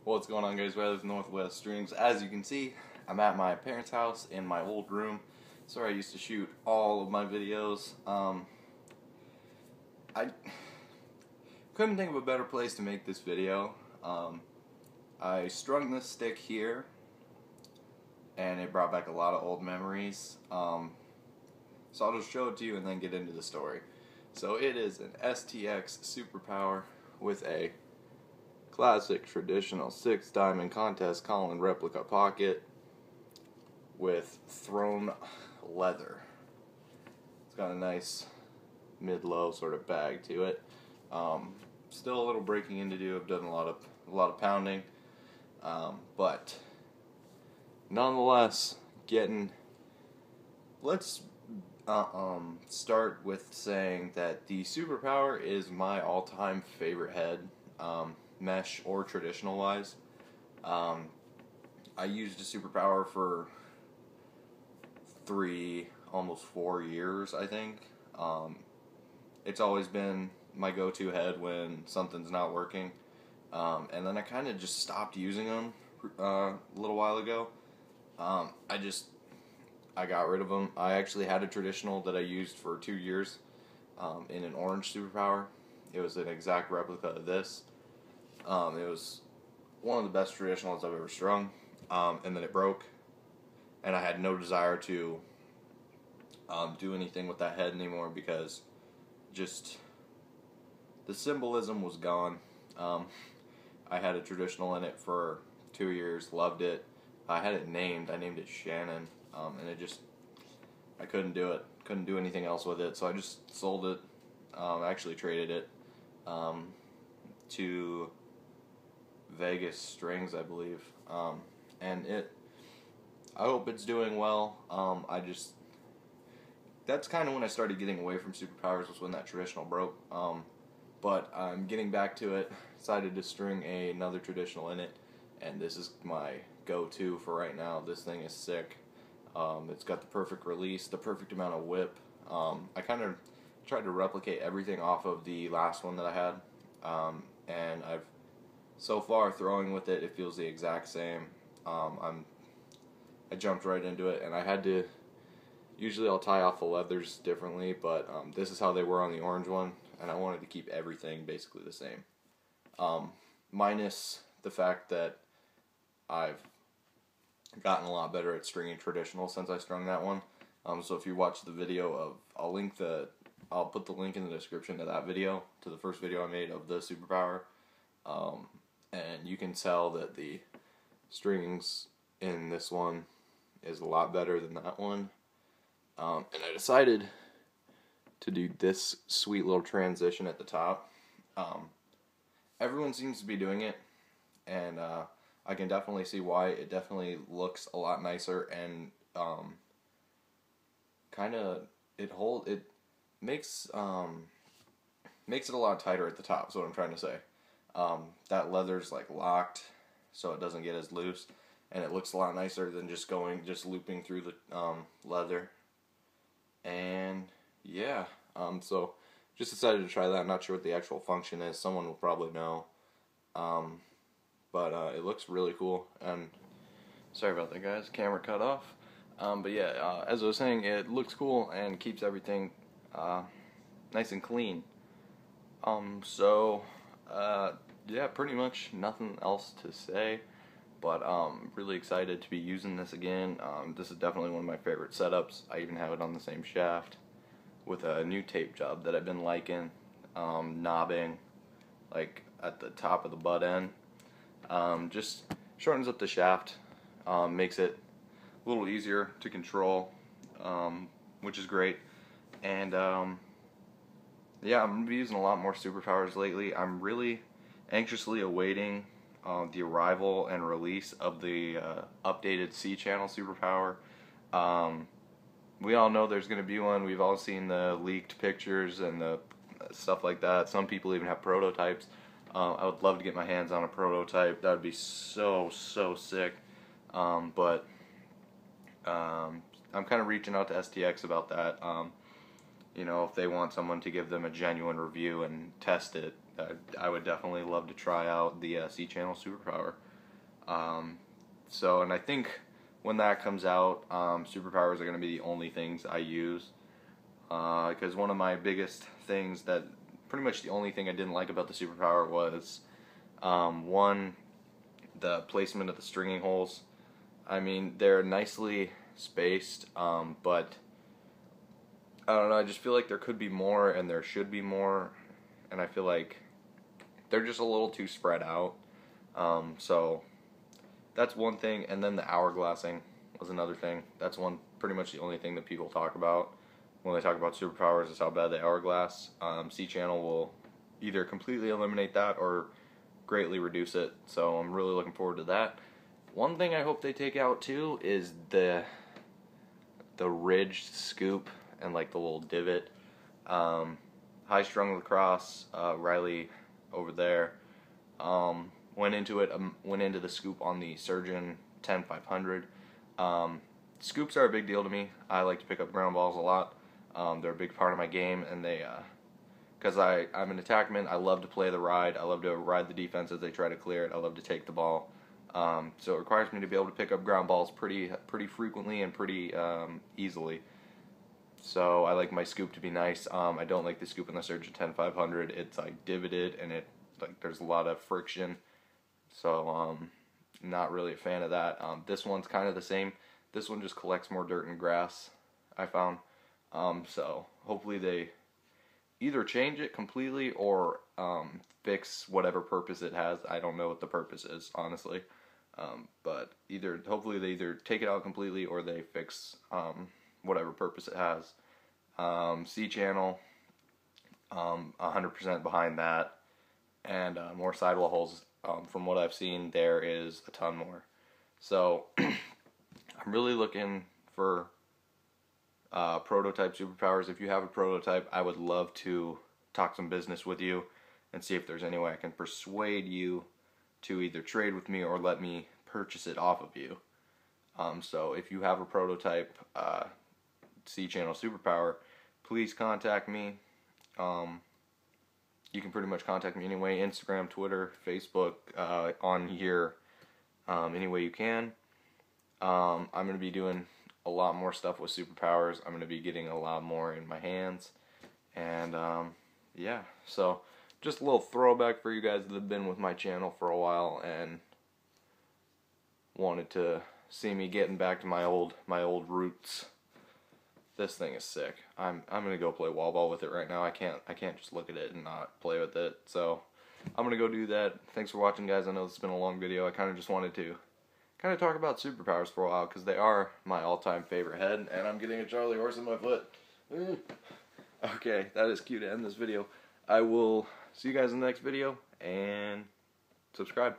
What's going on, guys? Riley with Northwest Streams. As you can see, I'm at my parents' house in my old room. It's where I used to shoot all of my videos. I couldn't think of a better place to make this video. I strung this stick here, and it brought back a lot of old memories. So I'll just show it to you and then get into the story. So it is an STX Superpower with a classic traditional 6-diamond contest Colin replica pocket with thrown leather. It's got a nice mid-low sort of bag to it. Still a little breaking in to do. I've done a lot of pounding, but nonetheless, let's start with saying that the Superpower is my all-time favorite head. Mesh or traditional wise. I used a Superpower for almost 4 years, I think. It's always been my go-to head when something's not working. And then I kind of just stopped using them a little while ago. I got rid of them. I actually had a traditional that I used for 2 years in an orange Superpower. It was an exact replica of this. It was one of the best traditionals I've ever strung, and then it broke, and I had no desire to do anything with that head anymore because just the symbolism was gone. I had a traditional in it for 2 years, loved it. I had it named. I named it Shannon, and I couldn't do it. Couldn't do anything else with it, so I just sold it. Actually traded it to Vegas Strings, I believe, and I hope it's doing well. That's kind of when I started getting away from Superpowers, was when that traditional broke, but I'm getting back to it. Decided to string another traditional in it, and this is my go-to for right now. This thing is sick. It's got the perfect release, the perfect amount of whip. I kind of tried to replicate everything off of the last one that I had, and so far, throwing with it, it feels the exact same. I jumped right into it, and I had to. Usually, I'll tie off the leathers differently, but this is how they were on the orange one, and I wanted to keep everything basically the same, minus the fact that I've gotten a lot better at stringing traditional since I strung that one. So if you watch the video of, I'll put the link in the description to that video, to the first video I made of the Superpower. And you can tell that the strings in this one is a lot better than that one. And I decided to do this sweet little transition at the top. Everyone seems to be doing it, and I can definitely see why. It definitely looks a lot nicer, and it makes it a lot tighter at the top, is what I'm trying to say. That leather's like locked, so it doesn't get as loose, and it looks a lot nicer than just looping through the leather. And yeah, so just decided to try that. I'm not sure what the actual function is. Someone will probably know, but it looks really cool. And sorry about that, guys. Camera cut off. But yeah, as I was saying, it looks cool and keeps everything nice and clean. Yeah, pretty much nothing else to say, but really excited to be using this again. This is definitely one of my favorite setups. I even have it on the same shaft with a new tape job that I've been liking, knobbing like at the top of the butt end. Just shortens up the shaft, makes it a little easier to control, which is great. And yeah, I'm going to be using a lot more Superpowers lately. I'm really anxiously awaiting the arrival and release of the updated C-channel Superpower. We all know there's going to be one. We've all seen the leaked pictures and the stuff like that. Some people even have prototypes. I would love to get my hands on a prototype. That would be so sick. But I'm kind of reaching out to STX about that. You know, if they want someone to give them a genuine review and test it, I would definitely love to try out the C-channel Superpower. And I think when that comes out, superpowers are going to be the only things I use. Because one of my biggest things that, pretty much the only thing I didn't like about the superpower was, one, the placement of the stringing holes. I mean, they're nicely spaced, but I don't know, I just feel like there could be more and there should be more, and I feel like they're just a little too spread out. So that's one thing, and then the hourglassing was another thing. That's pretty much the only thing that people talk about when they talk about superpowers, is how bad the hourglass. C-Channel will either completely eliminate that or greatly reduce it, so I'm really looking forward to that. One thing I hope they take out too is the ridged scoop and like the little divot. High strung lacrosse, Riley over there, went into the scoop on the Surgeon 10500. Scoops are a big deal to me. I like to pick up ground balls a lot. They're a big part of my game, and because I'm an attackman, I love to play the ride. I love to ride the defense as they try to clear it. I love to take the ball. So it requires me to be able to pick up ground balls pretty frequently and pretty easily. So I like my scoop to be nice. I don't like the scoop in the Surgeon 10500. It's like divoted, and there's a lot of friction. So not really a fan of that. This one's kind of the same. This one just collects more dirt and grass, I found. So hopefully they either change it completely or fix whatever purpose it has. I don't know what the purpose is, honestly. But hopefully they either take it out completely or they fix whatever purpose it has. C-Channel, 100% behind that. And more sidewall holes. From what I've seen, there is a ton more. So I'm really looking for prototype superpowers. If you have a prototype, I would love to talk some business with you and see if there's any way I can persuade you to either trade with me or let me purchase it off of you. So if you have a prototype C-Channel superpower, please contact me. You can pretty much contact me anyway, Instagram, Twitter, Facebook, on here, any way you can. I'm going to be doing a lot more stuff with superpowers. I'm going to be getting a lot more in my hands. And yeah, so just a little throwback for you guys that have been with my channel for a while and wanted to see me getting back to my old roots. This thing is sick. I'm gonna go play wall ball with it right now. I can't just look at it and not play with it. So I'm gonna go do that. Thanks for watching, guys. I know this has been a long video. I kind of just wanted to talk about superpowers for a while because they are my all-time favorite head, and I'm getting a Charlie horse in my foot. Okay, that is cue to end this video. I will see you guys in the next video, and subscribe.